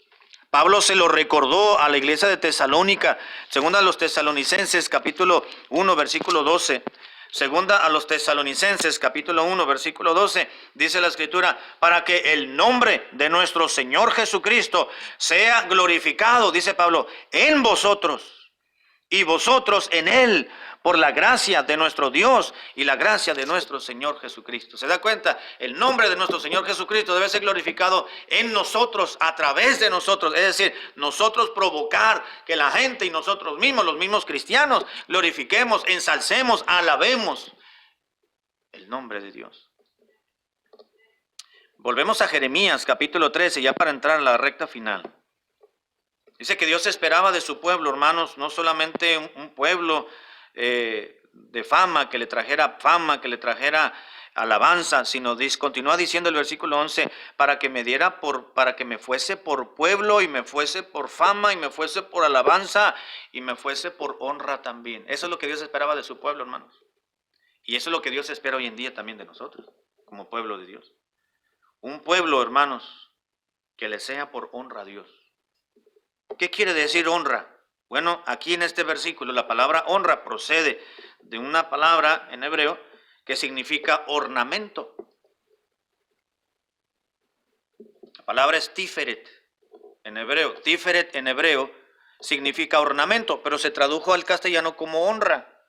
Pablo se lo recordó a la iglesia de Tesalónica, segunda a los Tesalonicenses, capítulo 1, versículo 12. Segunda a los Tesalonicenses, capítulo 1, versículo 12, dice la Escritura, para que el nombre de nuestro Señor Jesucristo sea glorificado, dice Pablo, en vosotros y vosotros en Él, por la gracia de nuestro Dios y la gracia de nuestro Señor Jesucristo. ¿Se da cuenta? El nombre de nuestro Señor Jesucristo debe ser glorificado en nosotros, a través de nosotros. Es decir, nosotros provocar que la gente y nosotros mismos, los mismos cristianos, glorifiquemos, ensalcemos, alabemos el nombre de Dios. Volvemos a Jeremías capítulo 13, ya para entrar a la recta final. Dice que Dios esperaba de su pueblo, hermanos, no solamente un pueblo de fama, que le trajera alabanza, sino continúa diciendo el versículo 11, para que me fuese por pueblo, y me fuese por fama, y me fuese por alabanza, y me fuese por honra también. Eso es lo que Dios esperaba de su pueblo, hermanos. Y eso es lo que Dios espera hoy en día también de nosotros, como pueblo de Dios. Un pueblo, hermanos, que le sea por honra a Dios. ¿Qué quiere decir honra? Bueno, aquí en este versículo la palabra honra procede de una palabra en hebreo que significa ornamento. La palabra es tiferet en hebreo. Tiferet en hebreo significa ornamento, pero se tradujo al castellano como honra.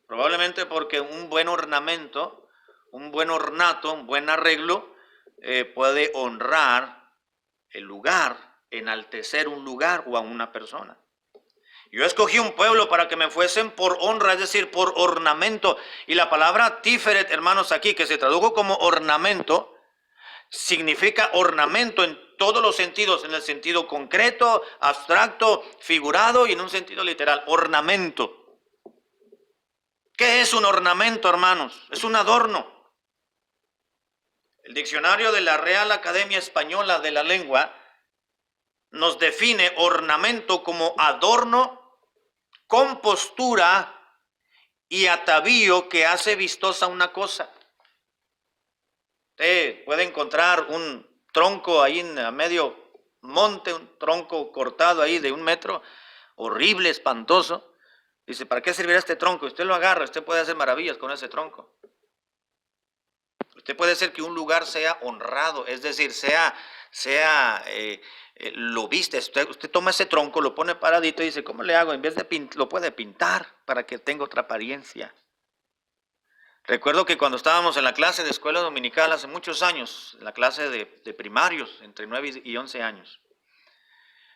Probablemente porque un buen ornamento, un buen ornato, un buen arreglo puede honrar el lugar, enaltecer un lugar o a una persona. Yo escogí un pueblo para que me fuesen por honra, es decir, por ornamento. Y la palabra tiferet, hermanos, aquí, que se tradujo como ornamento, significa ornamento en todos los sentidos, en el sentido concreto, abstracto, figurado y en un sentido literal, ornamento. ¿Qué es un ornamento, hermanos? Es un adorno. El diccionario de la Real Academia Española de la Lengua nos define ornamento como adorno, compostura y atavío que hace vistosa una cosa. Usted puede encontrar un tronco ahí a medio monte, un tronco cortado ahí de 1 metro, horrible, espantoso. Dice, ¿para qué servirá este tronco? Usted lo agarra, usted puede hacer maravillas con ese tronco. Usted puede hacer que un lugar sea honrado, es decir, lo viste. Usted toma ese tronco, lo pone paradito y dice, ¿cómo le hago? En vez de lo puede pintar para que tenga otra apariencia. Recuerdo que cuando estábamos en la clase de escuela dominical hace muchos años, en la clase de primarios, entre 9 y 11 años,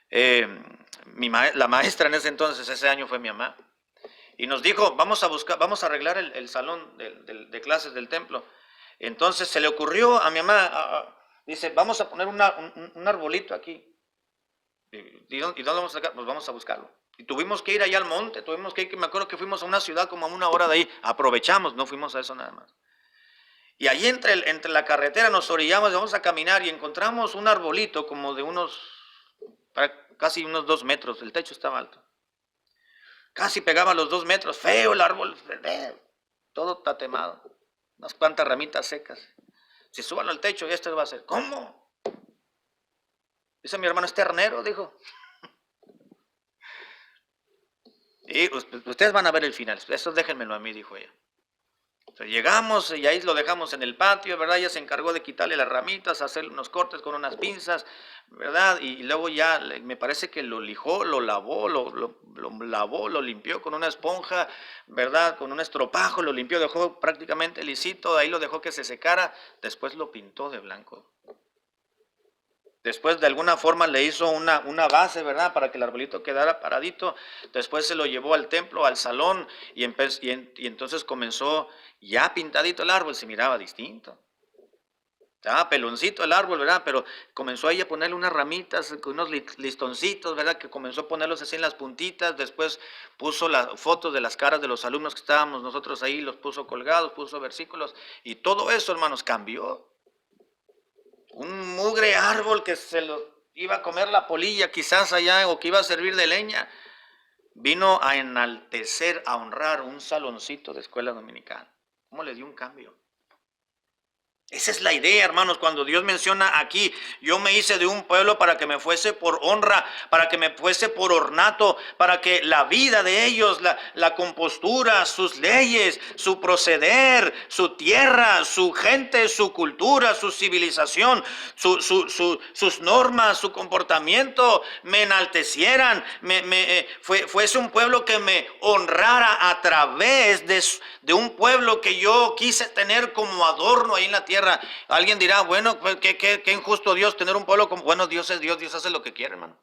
la maestra en ese entonces, ese año fue mi mamá, y nos dijo, vamos a arreglar el salón de clases del templo. Entonces se le ocurrió a mi mamá, dice, vamos a poner un arbolito aquí. ¿Y dónde vamos a sacar? Pues vamos a buscarlo. Y tuvimos que ir allá al monte, me acuerdo que fuimos a una ciudad como a 1 hora de ahí, aprovechamos, no fuimos a eso nada más. Y ahí entre la carretera nos orillamos, vamos a caminar y encontramos un arbolito como de casi unos 2 metros, el techo estaba alto. Casi pegaba los 2 metros, feo el árbol, todo tatemado, unas cuantas ramitas secas. Si suban al techo y esto va a ser, ¿cómo? Dice mi hermano, es ternero, dijo. Y ustedes van a ver el final, eso déjenmelo a mí, dijo ella. Entonces llegamos y ahí lo dejamos en el patio, ¿verdad? Ella se encargó de quitarle las ramitas, hacerle unos cortes con unas pinzas, ¿verdad? Y luego ya me parece que lo lijó, lo lavó, lo limpió con una esponja, ¿verdad? Con un estropajo, lo limpió, dejó prácticamente lisito, ahí lo dejó que se secara, después lo pintó de blanco. Después de alguna forma le hizo una base, ¿verdad? Para que el arbolito quedara paradito. Después se lo llevó al templo, al salón, y entonces comenzó ya pintadito el árbol, se miraba distinto. Estaba peloncito el árbol, ¿verdad? Pero comenzó ahí a ponerle unas ramitas, con unos listoncitos, ¿verdad? Que comenzó a ponerlos así en las puntitas. Después puso las fotos de las caras de los alumnos que estábamos nosotros ahí, los puso colgados, puso versículos. Y todo eso, hermanos, cambió. Un mugre árbol que se lo iba a comer la polilla quizás allá, o que iba a servir de leña, vino a enaltecer, a honrar un saloncito de escuela dominical. ¿Cómo le dio un cambio? Esa es la idea, hermanos, cuando Dios menciona aquí, yo me hice de un pueblo para que me fuese por honra, para que me fuese por ornato, para que la vida de ellos, la compostura, sus leyes, su proceder, su tierra, su gente, su cultura, su civilización, sus normas, su comportamiento, me enaltecieran, fuese un pueblo que me honrara a través de un pueblo que yo quise tener como adorno ahí en la tierra. Alguien dirá, bueno, pues, qué injusto Dios tener un pueblo como... Bueno, Dios es Dios, Dios hace lo que quiere, hermano.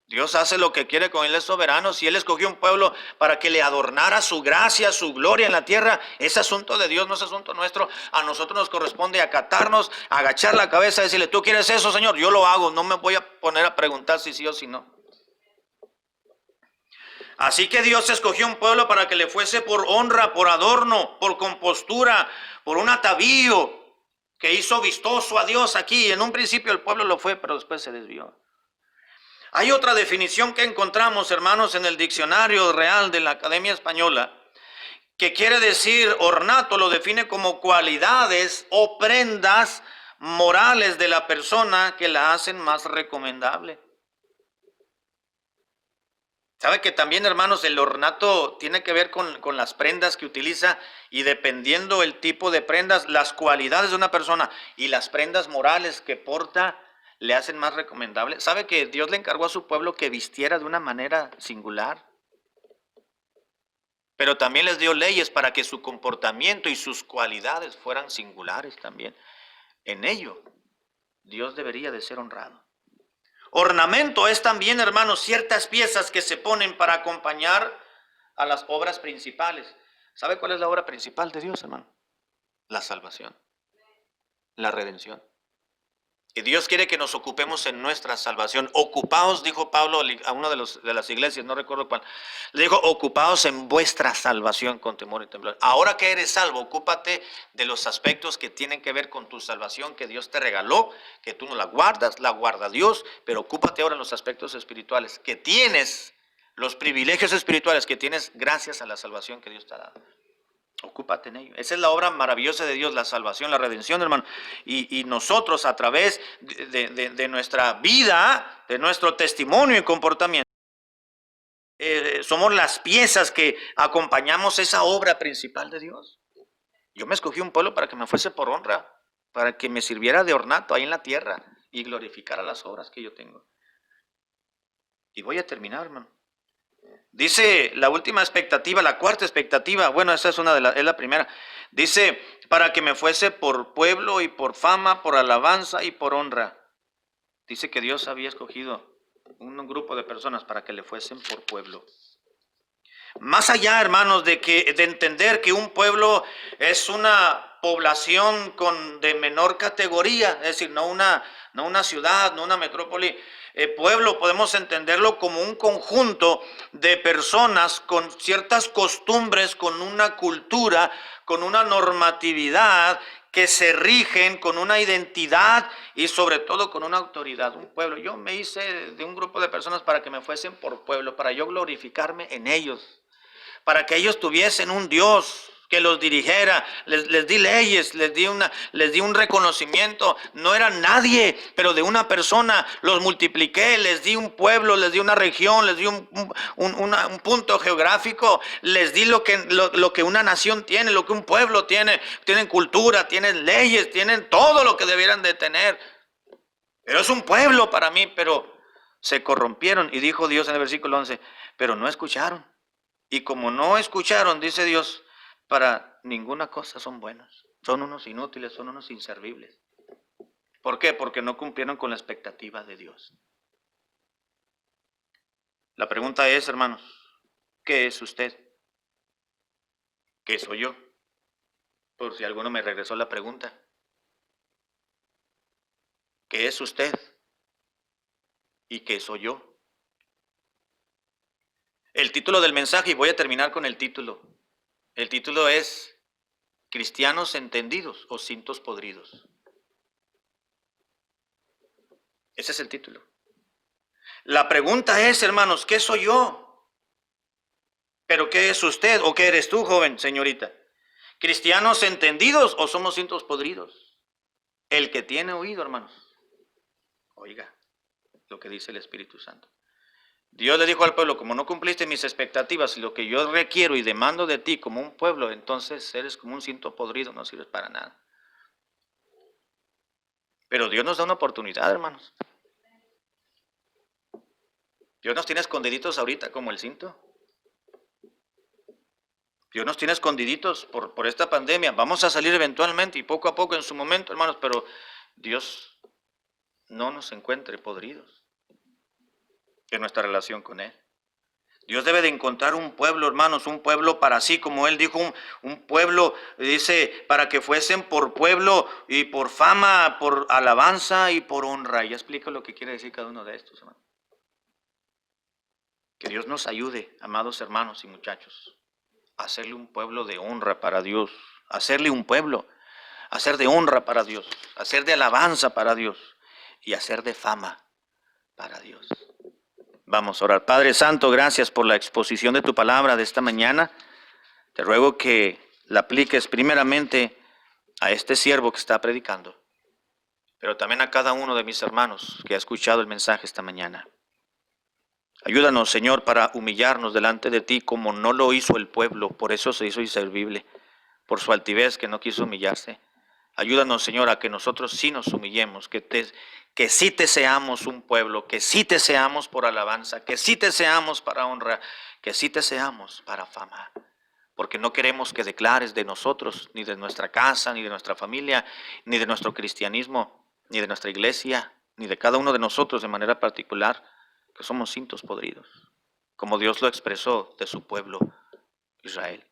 Dios hace lo que quiere, con Él es soberano. Si Él escogió un pueblo para que le adornara su gracia, su gloria en la tierra, es asunto de Dios, no es asunto nuestro. A nosotros nos corresponde acatarnos, agachar la cabeza y decirle, ¿tú quieres eso, Señor? Yo lo hago, no me voy a poner a preguntar si sí o si no. Así que Dios escogió un pueblo para que le fuese por honra, por adorno, por compostura, por un atavío que hizo vistoso a Dios aquí. En un principio el pueblo lo fue, pero después se desvió. Hay otra definición que encontramos, hermanos, en el diccionario real de la Academia Española, que quiere decir, ornato lo define como cualidades o prendas morales de la persona que la hacen más recomendable. ¿Sabe que también, hermanos, el ornato tiene que ver con las prendas que utiliza, y dependiendo el tipo de prendas, las cualidades de una persona y las prendas morales que porta le hacen más recomendable? ¿Sabe que Dios le encargó a su pueblo que vistiera de una manera singular? Pero también les dio leyes para que su comportamiento y sus cualidades fueran singulares también. En ello, Dios debería de ser honrado. Ornamento es también, hermanos, ciertas piezas que se ponen para acompañar a las obras principales. ¿Sabe cuál es la obra principal de Dios, hermano? La salvación, la redención. Y Dios quiere que nos ocupemos en nuestra salvación. Ocupaos, dijo Pablo a uno de las iglesias, no recuerdo cuál. Le dijo, ocupaos en vuestra salvación con temor y temblor. Ahora que eres salvo, ocúpate de los aspectos que tienen que ver con tu salvación que Dios te regaló, que tú no la guardas, la guarda Dios, pero ocúpate ahora en los aspectos espirituales, que tienes los privilegios espirituales que tienes gracias a la salvación que Dios te ha dado. Ocúpate en ello. Esa es la obra maravillosa de Dios, la salvación, la redención, hermano. Y nosotros, a través de nuestra vida, de nuestro testimonio y comportamiento, somos las piezas que acompañamos esa obra principal de Dios. Yo me escogí un pueblo para que me fuese por honra, para que me sirviera de ornato ahí en la tierra y glorificara las obras que yo tengo. Y voy a terminar, hermano. Dice la última expectativa, la cuarta expectativa, bueno, esa es es la primera. Dice, para que me fuese por pueblo y por fama, por alabanza y por honra. Dice que Dios había escogido un grupo de personas para que le fuesen por pueblo. Más allá, hermanos, de entender que un pueblo es una población de menor categoría, es decir, no una ciudad, no una metrópoli. Pueblo podemos entenderlo como un conjunto de personas con ciertas costumbres, con una cultura, con una normatividad, que se rigen con una identidad y sobre todo con una autoridad. Un pueblo. Yo me hice de un grupo de personas para que me fuesen por pueblo, para yo glorificarme en ellos, para que ellos tuviesen un Dios que los dirigiera. Les di leyes, les di un reconocimiento. No eran nadie, pero de una persona los multipliqué, les di un pueblo, les di una región, les di un punto geográfico, les di lo que una nación tiene, lo que un pueblo tiene. Tienen cultura, tienen leyes, tienen todo lo que debieran de tener. Pero es un pueblo para mí, pero se corrompieron. Y dijo Dios en el versículo 11, pero no escucharon. Y como no escucharon, dice Dios, para ninguna cosa son buenos. Son unos inútiles, son unos inservibles. ¿Por qué? Porque no cumplieron con la expectativa de Dios. La pregunta es, hermanos, ¿qué es usted? ¿Qué soy yo? Por si alguno me regresó la pregunta. ¿Qué es usted? ¿Y qué soy yo? El título del mensaje, y voy a terminar con el título. El título es Cristianos entendidos o cintos podridos. Ese es el título. La pregunta es, hermanos, ¿qué soy yo? ¿Pero qué es usted o qué eres tú, joven, señorita? ¿Cristianos entendidos o somos cintos podridos? El que tiene oído, hermanos, oiga lo que dice el Espíritu Santo. Dios le dijo al pueblo, como no cumpliste mis expectativas y lo que yo requiero y demando de ti como un pueblo, entonces eres como un cinto podrido, no sirves para nada. Pero Dios nos da una oportunidad, hermanos. Dios nos tiene escondiditos ahorita como el cinto. Dios nos tiene escondiditos por esta pandemia. Vamos a salir eventualmente y poco a poco en su momento, hermanos, pero Dios no nos encuentre podridos en nuestra relación con Él. Dios debe de encontrar un pueblo, hermanos, un pueblo para sí, como Él dijo, un pueblo, dice, para que fuesen por pueblo y por fama, por alabanza y por honra. Ya explico lo que quiere decir cada uno de estos, hermanos. Que Dios nos ayude, amados hermanos y muchachos, a hacerle un pueblo de honra para Dios, hacerle un pueblo, hacer de honra para Dios, hacer de alabanza para Dios y hacer de fama para Dios. Vamos a orar. Padre Santo, gracias por la exposición de tu palabra de esta mañana. Te ruego que la apliques primeramente a este siervo que está predicando, pero también a cada uno de mis hermanos que ha escuchado el mensaje esta mañana. Ayúdanos, Señor, para humillarnos delante de ti como no lo hizo el pueblo, por eso se hizo inservible, por su altivez que no quiso humillarse. Ayúdanos, Señor, a que nosotros sí nos humillemos, que sí te seamos un pueblo, que sí te seamos por alabanza, que sí te seamos para honra, que sí te seamos para fama. Porque no queremos que declares de nosotros, ni de nuestra casa, ni de nuestra familia, ni de nuestro cristianismo, ni de nuestra iglesia, ni de cada uno de nosotros de manera particular, que somos cintos podridos, como Dios lo expresó de su pueblo Israel.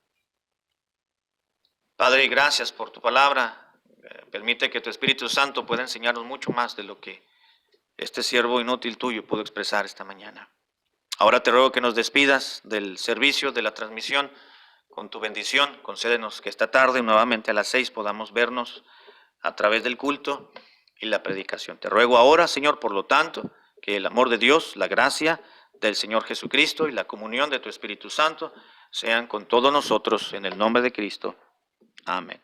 Padre, gracias por tu palabra. Permite que tu Espíritu Santo pueda enseñarnos mucho más de lo que este siervo inútil tuyo pudo expresar esta mañana. Ahora te ruego que nos despidas del servicio, de la transmisión, con tu bendición. Concédenos que esta tarde, nuevamente a las 6, podamos vernos a través del culto y la predicación. Te ruego ahora, Señor, por lo tanto, que el amor de Dios, la gracia del Señor Jesucristo y la comunión de tu Espíritu Santo sean con todos nosotros en el nombre de Cristo. Amén.